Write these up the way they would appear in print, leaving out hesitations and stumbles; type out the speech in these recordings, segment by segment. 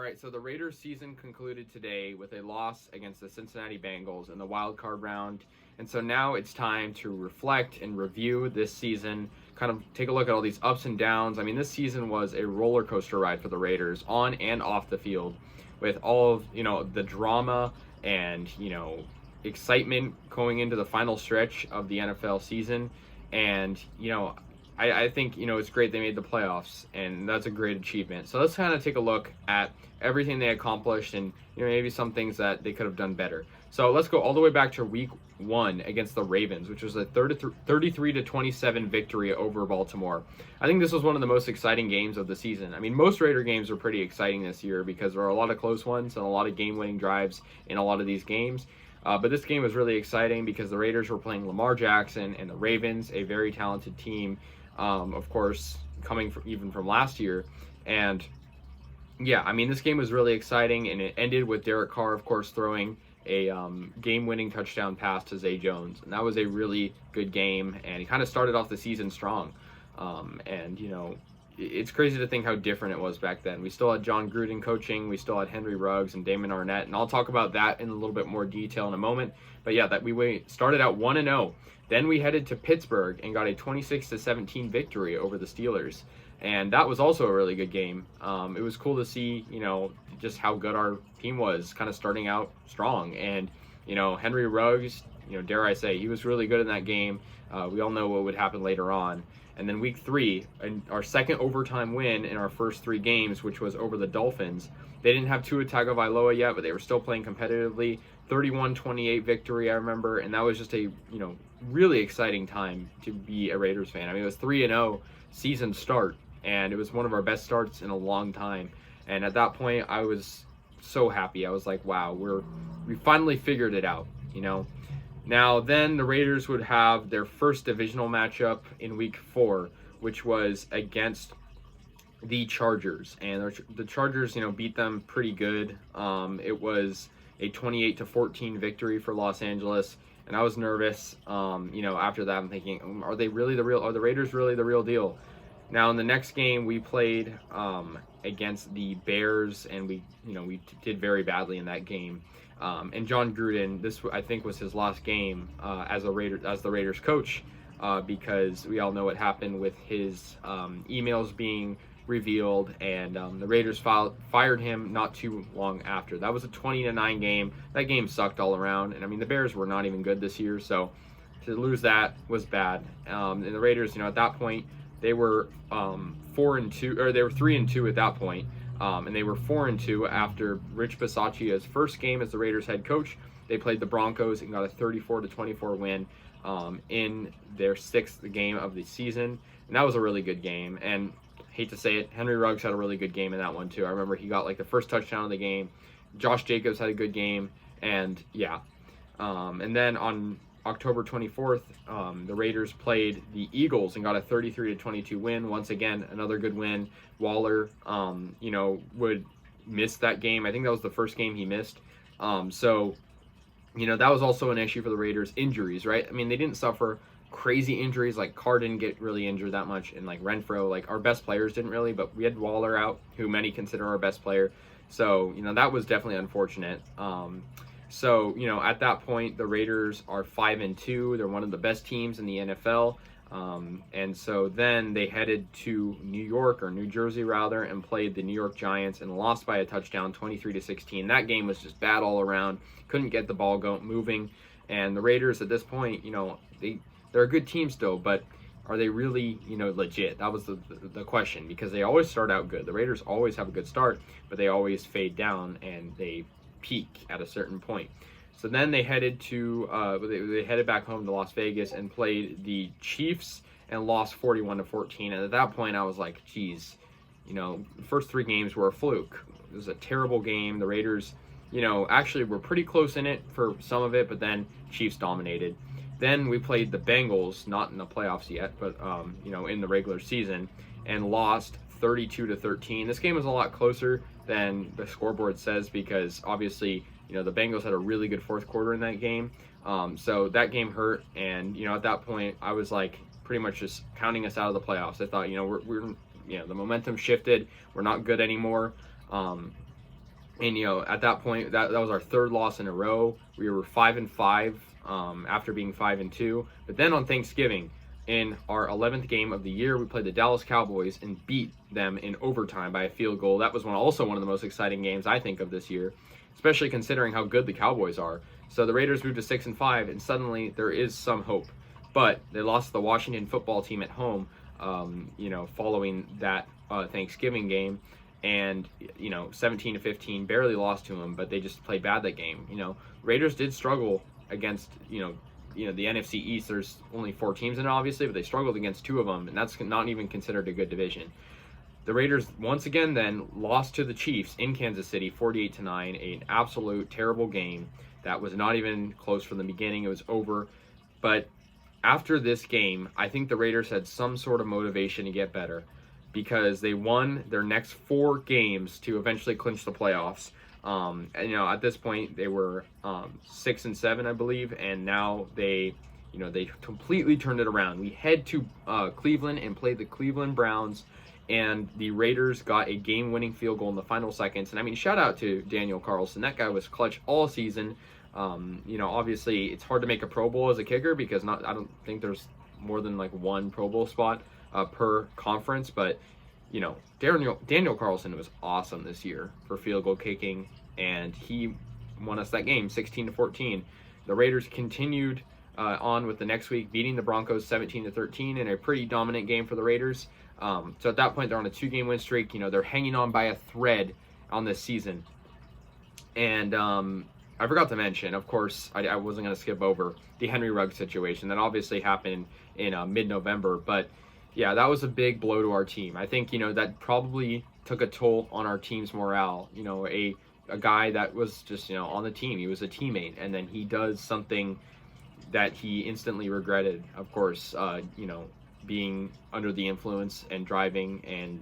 right, so the Raiders season concluded today with a loss against the Cincinnati Bengals in the wild card round. And so now it's time to reflect and review this season, kind of take a look at all these ups and downs. I mean, this season was a roller coaster ride for the Raiders on and off the field with all of, the drama and, excitement going into the final stretch of the NFL season. And, I think, it's great they made the playoffs, and that's a great achievement. So let's kind of take a look at everything they accomplished and, maybe some things that they could have done better. So let's go all the way back to week 1 against the Ravens, which was a 33-27 victory over Baltimore. I think this was one of the most exciting games of the season. I mean, most Raider games are pretty exciting this year because there are a lot of close ones and a lot of game-winning drives in a lot of these games. But this game was really exciting because the Raiders were playing Lamar Jackson and the Ravens, a very talented team, of course, coming even from last year. And yeah, I mean, this game was really exciting, and it ended with Derek Carr, of course, throwing a game-winning touchdown pass to Zay Jones. And that was a really good game, and he kind of started off the season strong. It's crazy to think how different it was back then. We still had John Gruden coaching. We still had Henry Ruggs and Damon Arnett, and I'll talk about that in a little bit more detail in a moment. But yeah, that we started out 1-0. Then we headed to Pittsburgh and got a 26-17 victory over the Steelers. And that was also a really good game. It was cool to see, just how good our team was, kind of starting out strong. And, Henry Ruggs, dare I say, he was really good in that game. We all know what would happen later on. And then week 3, our second overtime win in our first 3 games, which was over the Dolphins. They didn't have Tua Tagovailoa yet, but they were still playing competitively. 31-28 victory, I remember. And that was just a, really exciting time to be a Raiders fan. I mean, it was 3-0 season start, and it was one of our best starts in a long time. And at that point, I was so happy. I was like, wow, we finally figured it out, Now, then the Raiders would have their first divisional matchup in week 4, which was against the Chargers. And the Chargers, beat them pretty good. It was a 28-14 victory for Los Angeles. And I was nervous, after that. I'm thinking, are the Raiders really the real deal? Now, in the next game, we played against the Bears, and we did very badly in that game. And John Gruden, this I think was his last game as the Raiders coach, because we all know what happened with his emails being revealed, and the Raiders fired him not too long after. That was a 20-9 game. That game sucked all around, and I mean the Bears were not even good this year, so to lose that was bad. And the Raiders, at that point, they were 4-2, or they were 3-2 at that point, and they were 4-2 after Rich Bisaccia's first game as the Raiders head coach. They played the Broncos and got a 34-24 win in their 6th game of the season, and that was a really good game. And hate to say it, Henry Ruggs had a really good game in that one too. I remember he got like the first touchdown of the game. Josh Jacobs had a good game, and yeah. And then on October 24th, the Raiders played the Eagles and got a 33-22 win. Once again, another good win. Waller, would miss that game. I think that was the first game he missed. So that was also an issue for the Raiders. Injuries, right? I mean, they didn't suffer crazy injuries. Like Carr didn't get really injured that much, and like Renfro, like our best players didn't really, but we had Waller out, who many consider our best player. So, that was definitely unfortunate. So, at that point, the Raiders are 5-2. They're one of the best teams in the NFL. And so then they headed to New Jersey rather, and played the New York Giants and lost by a touchdown, 23-16. That game was just bad all around. Couldn't get the ball moving. And the Raiders at this point, they're a good team still, but are they really, legit? That was the question, because they always start out good. The Raiders always have a good start, but they always fade down and they peak at a certain point. So then they headed they headed back home to Las Vegas and played the Chiefs and lost 41-14. And at that point, I was like, geez, the first 3 games were a fluke. It was a terrible game. The Raiders, actually were pretty close in it for some of it, but then Chiefs dominated. Then we played the Bengals, not in the playoffs yet, but in the regular season, and lost 32-13. This game was a lot closer than the scoreboard says, because obviously, the Bengals had a really good fourth quarter in that game. So that game hurt, and at that point, I was like pretty much just counting us out of the playoffs. I thought, we're the momentum shifted. We're not good anymore. And at that point, that was our third loss in a row. We were 5-5 after being 5-2. But then on Thanksgiving, in our 11th game of the year, we played the Dallas Cowboys and beat them in overtime by a field goal. That was also one of the most exciting games I think of this year, especially considering how good the Cowboys are. So the Raiders moved to 6-5, and suddenly there is some hope. But they lost to the Washington football team at home, following that Thanksgiving game. And 17-15, barely lost to them, but they just played bad that game. Raiders did struggle against the NFC East. There's only 4 teams in it, obviously, but they struggled against 2 of them, and that's not even considered a good division. The Raiders once again then lost to the Chiefs in Kansas City, 48-9, an absolute terrible game that was not even close from the beginning. It was over. But after this game, I think the Raiders had some sort of motivation to get better, because they won their next 4 games to eventually clinch the playoffs. And at this point they were 6-7, I believe, and now they completely turned it around. We head to Cleveland and played the Cleveland Browns, and the Raiders got a game-winning field goal in the final seconds. And I mean, shout out to Daniel Carlson. That guy was clutch all season. Obviously it's hard to make a Pro Bowl as a kicker, because I don't think there's more than like 1 Pro Bowl spot per conference, but Daniel Carlson was awesome this year for field goal kicking, and he won us that game 16-14. The Raiders continued on with the next week, beating the Broncos 17-13 in a pretty dominant game for the Raiders. So at that point they're on a 2-game win streak. They're hanging on by a thread on this season. And I forgot to mention, of course, I wasn't going to skip over the Henry Ruggs situation that obviously happened in mid-November, but yeah, that was a big blow to our team. I think, that probably took a toll on our team's morale. A guy that was just, on the team, he was a teammate, and then he does something that he instantly regretted, of course, being under the influence and driving and,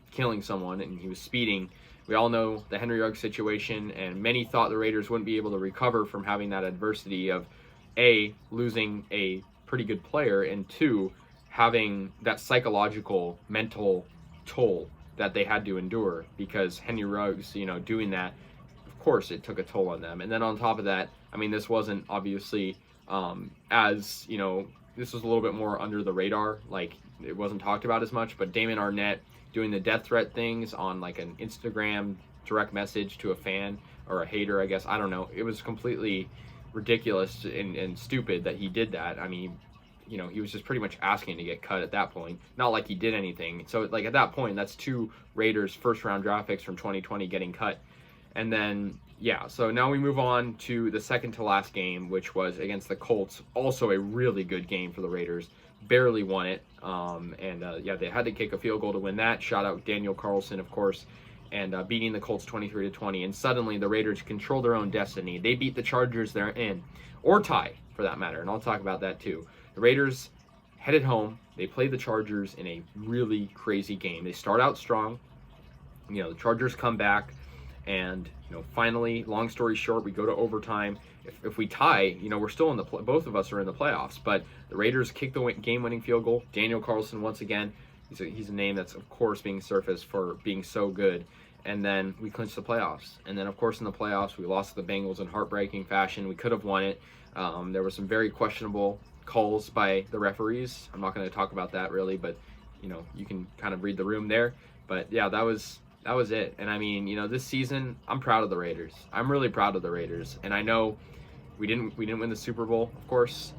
killing someone, and he was speeding. We all know the Henry Ruggs situation, and many thought the Raiders wouldn't be able to recover from having that adversity of, A, losing a pretty good player, and 2, having that psychological, mental toll that they had to endure, because Henry Ruggs, doing that, of course, it took a toll on them. And then on top of that, I mean, this wasn't obviously this was a little bit more under the radar, like it wasn't talked about as much, but Damon Arnett doing the death threat things on like an Instagram direct message to a fan or a hater, I guess, I don't know. It was completely ridiculous and stupid that he did that. I mean, he was just pretty much asking to get cut at that point. Not like he did anything. So, like, at that point, that's 2 Raiders first-round draft picks from 2020 getting cut. And then, yeah, so now we move on to the second-to-last game, which was against the Colts. Also a really good game for the Raiders. Barely won it. They had to kick a field goal to win that. Shout out Daniel Carlson, of course, and beating the Colts 23-20. And suddenly the Raiders control their own destiny. They beat the Chargers they're in, or tie, for that matter, and I'll talk about that too. The Raiders headed home. They played the Chargers in a really crazy game. They start out strong. The Chargers come back, and finally, long story short, we go to overtime. If we tie, we're still in both of us are in the playoffs. But the Raiders kick the game-winning field goal. Daniel Carlson, once again, he's a name that's of course being surfaced for being so good. And then we clinched the playoffs. And then, of course, in the playoffs, we lost to the Bengals in heartbreaking fashion. We could have won it. There were some very questionable calls by the referees. I'm not going to talk about that really, but you can kind of read the room there. But yeah, that was it. And I mean, this season, I'm proud of the Raiders. I'm really proud of the Raiders. And I know we didn't win the Super Bowl, of course.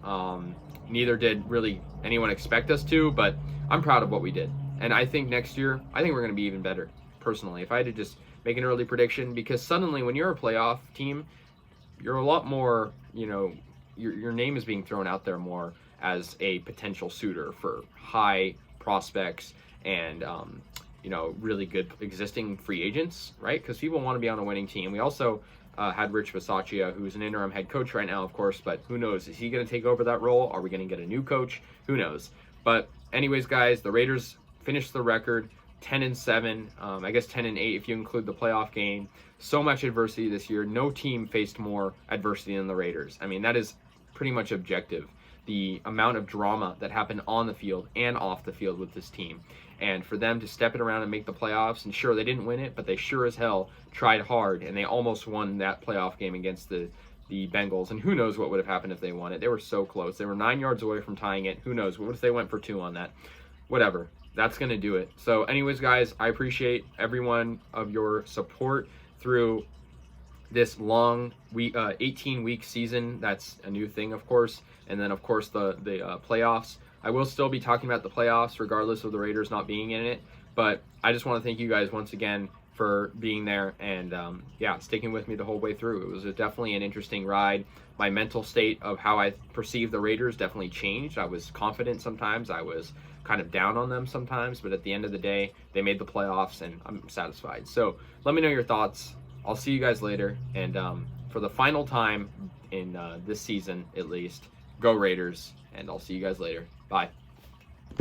Neither did really anyone expect us to, but I'm proud of what we did. And I think next year, we're going to be even better, personally. If I had to just make an early prediction, because suddenly when you're a playoff team, you're a lot more, your name is being thrown out there more as a potential suitor for high prospects and really good existing free agents, right? Because people want to be on a winning team. We also had Rich Bisaccia, who's an interim head coach right now, of course, but who knows? Is he going to take over that role? Are we going to get a new coach? Who knows? But anyways, guys, the Raiders finished the record 10-7, I guess 10-8 if you include the playoff game. So much adversity this year. No team faced more adversity than the Raiders. I mean, that is pretty much objective. The amount of drama that happened on the field and off the field with this team. And for them to step it around and make the playoffs, and sure, they didn't win it, but they sure as hell tried hard, and they almost won that playoff game against the Bengals. And who knows what would have happened if they won it. They were so close. They were 9 yards away from tying it. Who knows? What if they went for 2 on that? Whatever. That's going to do it. So anyways, guys, I appreciate every one of your support through this long 18-week season. That's a new thing, of course. And then, of course, the playoffs. I will still be talking about the playoffs regardless of the Raiders not being in it. But I just want to thank you guys once again for being there and, sticking with me the whole way through. It was definitely an interesting ride. My mental state of how I perceived the Raiders definitely changed. I was confident sometimes. I was kind of down on them sometimes. But at the end of the day, they made the playoffs, and I'm satisfied. So let me know your thoughts. I'll see you guys later. And for the final time in this season, at least, go Raiders. And I'll see you guys later. Bye.